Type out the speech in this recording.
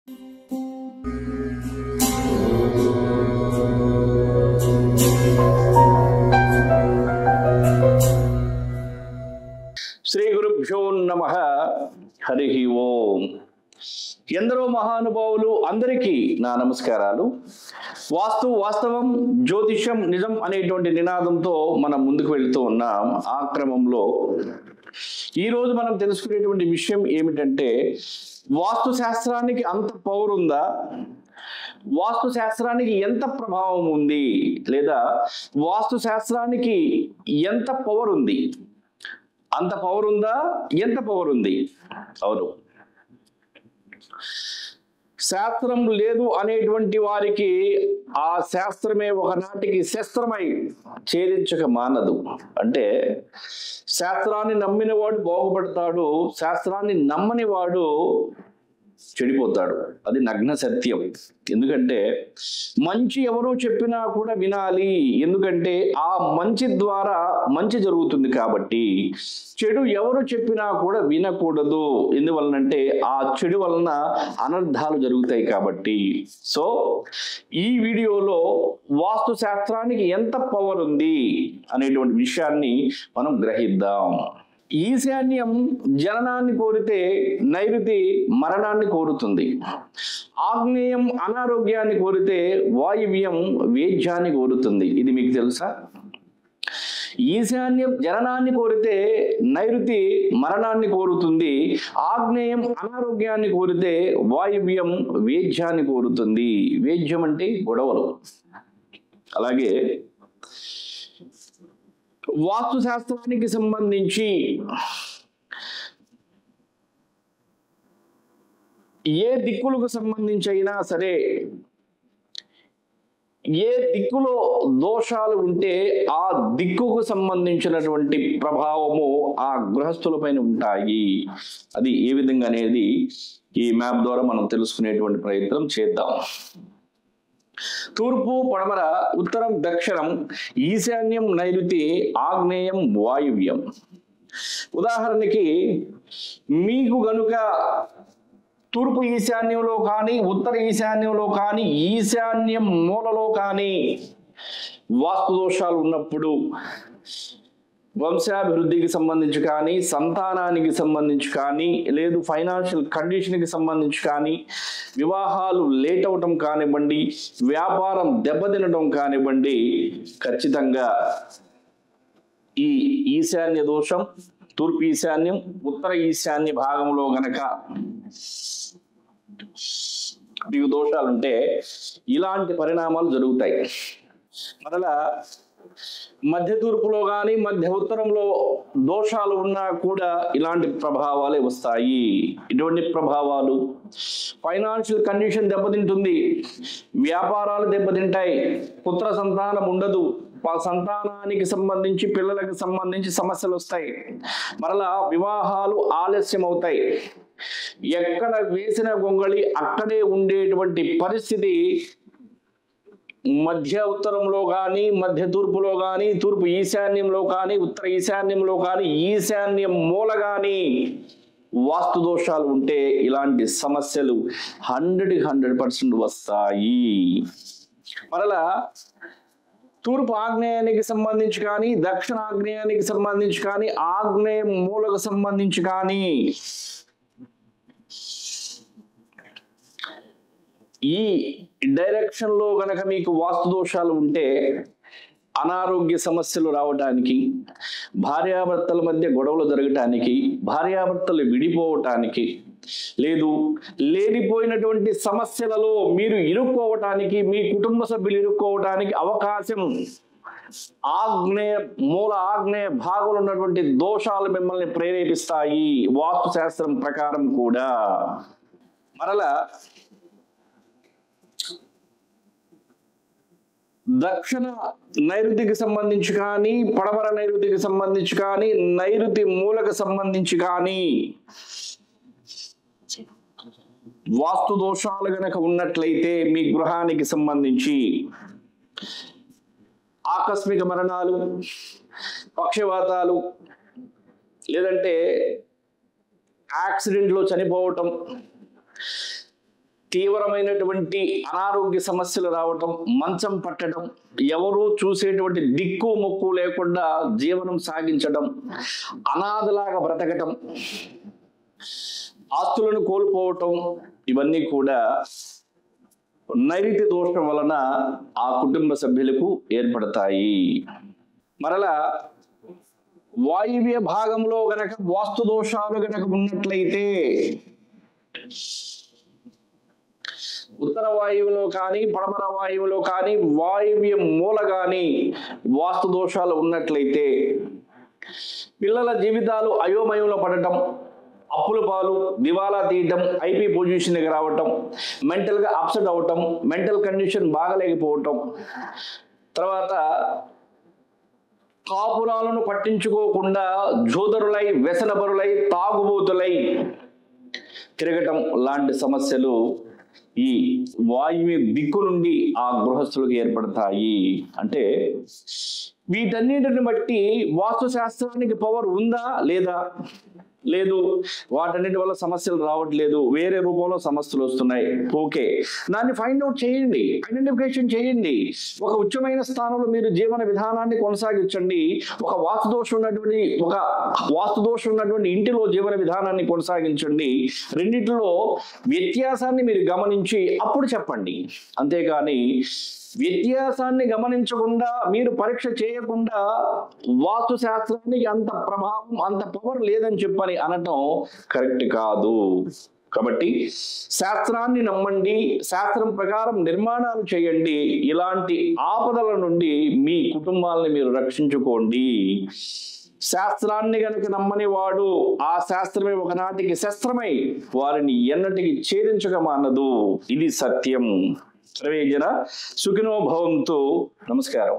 శ్రీ గురుభ్యో నమః. హరి ఓం. ఎందరో మహానుభావులు అందరికీ నా నమస్కారాలు. వాస్తు వాస్తవం, జ్యోతిష్యం నిజం అనేటువంటి నినాదంతో మనం ముందుకు వెళ్తూ ఉన్నాం. ఆ క్రమంలో ఈరోజు మనం తెలుసుకునేటువంటి విషయం ఏమిటంటే, వాస్తు శాస్త్రానికి అంత పవర్ ఉందా, వాస్తు శాస్త్రానికి ఎంత ప్రభావం ఉంది, లేదా వాస్తు శాస్త్రానికి ఎంత పవర్ ఉంది, అంత పవర్ ఉందా, ఎంత పవర్ ఉంది? అవును, శాస్త్రం లేదు అనేటువంటి వారికి ఆ శాస్త్రమే ఒకనాటికి శస్త్రమై ఛేదించక మానదు. అంటే శాస్త్రాన్ని నమ్మిన వాడు బాగుపడతాడు, శాస్త్రాన్ని నమ్మని వాడు చెడిపోతాడు. అది నగ్న సత్యం. ఎందుకంటే మంచి ఎవరు చెప్పినా కూడా వినాలి, ఎందుకంటే ఆ మంచి ద్వారా మంచి జరుగుతుంది కాబట్టి. చెడు ఎవరు చెప్పినా కూడా వినకూడదు, ఎందువలనంటే ఆ చెడు వలన అనర్థాలు జరుగుతాయి కాబట్టి. సో ఈ వీడియోలో వాస్తు శాస్త్రానికి ఎంత పవర్ ఉంది అనేటువంటి విషయాన్ని మనం గ్రహిద్దాం. ఈశాన్యం జననాన్ని కోరితే నైరుతి మరణాన్ని కోరుతుంది. ఆగ్నేయం అనారోగ్యాన్ని కోరితే వాయువ్యం వేద్యాన్ని కోరుతుంది. ఇది మీకు తెలుసా? ఈశాన్యం జననాన్ని కోరితే నైరుతి మరణాన్ని కోరుతుంది. ఆగ్నేయం అనారోగ్యాన్ని కోరితే వాయువ్యం వేద్యాన్ని కోరుతుంది. వేద్యం అంటే గొడవలు. అలాగే వాస్తు శాస్త్రానికి సంబంధించి ఏ దిక్కులకు సంబంధించి అయినా సరే, ఏ దిక్కులో దోషాలు ఉంటే ఆ దిక్కుకు సంబంధించినటువంటి ప్రభావము ఆ గృహస్థులపైన ఉంటాయి. అది ఏ విధంగా అనేది ఈ మ్యాప్ ద్వారా మనం తెలుసుకునేటువంటి ప్రయత్నం చేద్దాం. తూర్పు పడమర, ఉత్తరం దక్షిణం, ఈశాన్యం నైరుతి, ఆగ్నేయం వాయువ్యం. ఉదాహరణకి మీకు గనుక తూర్పు ఈశాన్యంలో కానీ, ఉత్తర ఈశాన్యంలో కానీ, ఈశాన్యం మూలలో కానీ వాస్తు దోషాలు ఉన్నప్పుడు వంశాభివృద్ధికి సంబంధించి కానీ, సంతానానికి సంబంధించి కానీ, లేదు ఫైనాన్షియల్ కండిషన్కి సంబంధించి కానీ, వివాహాలు లేట్ అవటం కానివ్వండి, వ్యాపారం దెబ్బతినడం కానివ్వండి, ఖచ్చితంగా ఈ ఈశాన్య దోషం, తూర్పు ఈశాన్యం, ఉత్తర ఈశాన్య భాగంలో గనక మీకు దోషాలుంటే ఇలాంటి పరిణామాలు జరుగుతాయి. మరలా మధ్య తూర్పులో కానీ మధ్య ఉత్తరంలో దోషాలు ఉన్నా కూడా ఇలాంటి ప్రభావాలే వస్తాయి. ఇటువంటి ప్రభావాలు ఫైనాన్షియల్ కండిషన్ దెబ్బతింటుంది, వ్యాపారాలు దెబ్బతింటాయి, పుత్ర సంతానం ఉండదు, సంతానానికి సంబంధించి పిల్లలకు సంబంధించి సమస్యలు వస్తాయి, మరలా వివాహాలు ఆలస్యం అవుతాయి. ఎక్కడ వేసిన గొంగళి అక్కడే ఉండేటువంటి పరిస్థితి మధ్య ఉత్తరంలో కానీ, మధ్య తూర్పులో కానీ, తూర్పు ఈశాన్యంలో కానీ, ఉత్తర ఈశాన్యంలో కానీ, ఈశాన్యం మూల కానీ వాస్తు దోషాలు ఉంటే ఇలాంటి సమస్యలు 100% వస్తాయి. మరలా తూర్పు ఆగ్నేయానికి సంబంధించి కానీ, దక్షిణ ఆగ్నేయానికి సంబంధించి కానీ, ఆగ్నేయ మూలకు సంబంధించి కానీ ఈ డైరెక్షన్ లో గనక మీకు వాస్తు దోషాలు ఉంటే అనారోగ్య సమస్యలు రావడానికి, భార్యాభర్తల మధ్య గొడవలు జరగటానికి, భార్యాభర్తలు విడిపోవటానికి, లేదు లేనిపోయినటువంటి సమస్యలలో మీరు ఇరుక్కోవటానికి, మీ కుటుంబ సభ్యులు ఇరుక్కోవటానికి అవకాశం ఆగ్నేయ మూల, ఆగ్నేయ భాగంలో ఉన్నటువంటి దోషాలు మిమ్మల్ని ప్రేరేపిస్తాయి వాస్తు శాస్త్రం ప్రకారం కూడా. మరలా దక్షిణ నైరుతికి సంబంధించి కానీ, పడమర నైరుతికి సంబంధించి కానీ, నైరుతి మూలకు సంబంధించి కానీ వాస్తు దోషాలు గనక ఉన్నట్లయితే మీ గృహానికి సంబంధించి ఆకస్మిక మరణాలు, పక్షవాతాలు, లేదంటే యాక్సిడెంట్లో చనిపోవటం, తీవ్రమైనటువంటి అనారోగ్య సమస్యలు రావటం, మంచం పట్టడం, ఎవరు చూసేటువంటి దిక్కు మొక్కు లేకుండా జీవనం సాగించడం, అనాథలాగా బ్రతకటం, ఆస్తులను కోల్పోవటం, ఇవన్నీ కూడా నైరుతి దోషం వలన ఆ కుటుంబ సభ్యులకు ఏర్పడతాయి. మరలా వాయువ్య భాగంలో గనక వాస్తు దోషాలు గనక ఉన్నట్లయితే, ఉత్తర వాయువులో కానీ పడమర వాయువులో కానీ వాయువ్య మూల కానీ వాస్తు దోషాలు ఉన్నట్లయితే పిల్లల జీవితాలు అయోమయంలో పడటం, అప్పుల పాలు, దివాలా తీయటం, ఐపీ పొజిషన్కి రావటం, మెంటల్గా అప్సెట్ అవటం, మెంటల్ కండిషన్ బాగలేకపోవటం, తర్వాత కాపురాలను పట్టించుకోకుండా జోదరులై, వ్యసనపరులై, తాగుబోతులై తిరగటం లాంటి సమస్యలు ఈ వాయువ్య దిక్కు నుండి ఆ గృహస్థులకు ఏర్పడతాయి. అంటే వీటన్నిటిని బట్టి వాస్తు శాస్త్రానికి పవర్ ఉందా లేదా? లేదు. వాటన్నిటి వల్ల సమస్యలు రావట్లేదు, వేరే రూపంలో సమస్యలు వస్తున్నాయి. ఓకే, దాన్ని ఫైండ్ అవుట్ చేయండి, ఐడెంటిఫికేషన్ చేయండి. ఒక ఉచ్చమైన స్థానంలో మీరు జీవన విధానాన్ని కొనసాగించండి. ఒక వాస్తు దోషం ఉన్నటువంటి ఇంటిలో జీవన విధానాన్ని కొనసాగించండి. రెండిటిలో వ్యత్యాసాన్ని మీరు గమనించి అప్పుడు చెప్పండి. అంతేగాని వ్యత్యాసాన్ని గమనించకుండా, మీరు పరీక్ష చేయకుండా వాస్తు శాస్త్రానికి అంత ప్రభావం, అంత పవర్ లేదని చెప్పని అనటం కరెక్ట్ కాదు. కాబట్టి శాస్త్రాన్ని నమ్మండి, శాస్త్రం ప్రకారం నిర్మాణాలు చేయండి. ఇలాంటి ఆపదల నుండి మీ కుటుంబాలను మీరు రక్షించుకోండి. శాస్త్రాన్ని గనక నమ్మని వాడు ఆ శాస్త్రమే ఒకనాటికి శస్త్రమై వారిని ఎన్నటికి ఛేదించక మానదు. ఇది సత్యం. సర్వే జన సుఖినో భవంతు. నమస్కారం.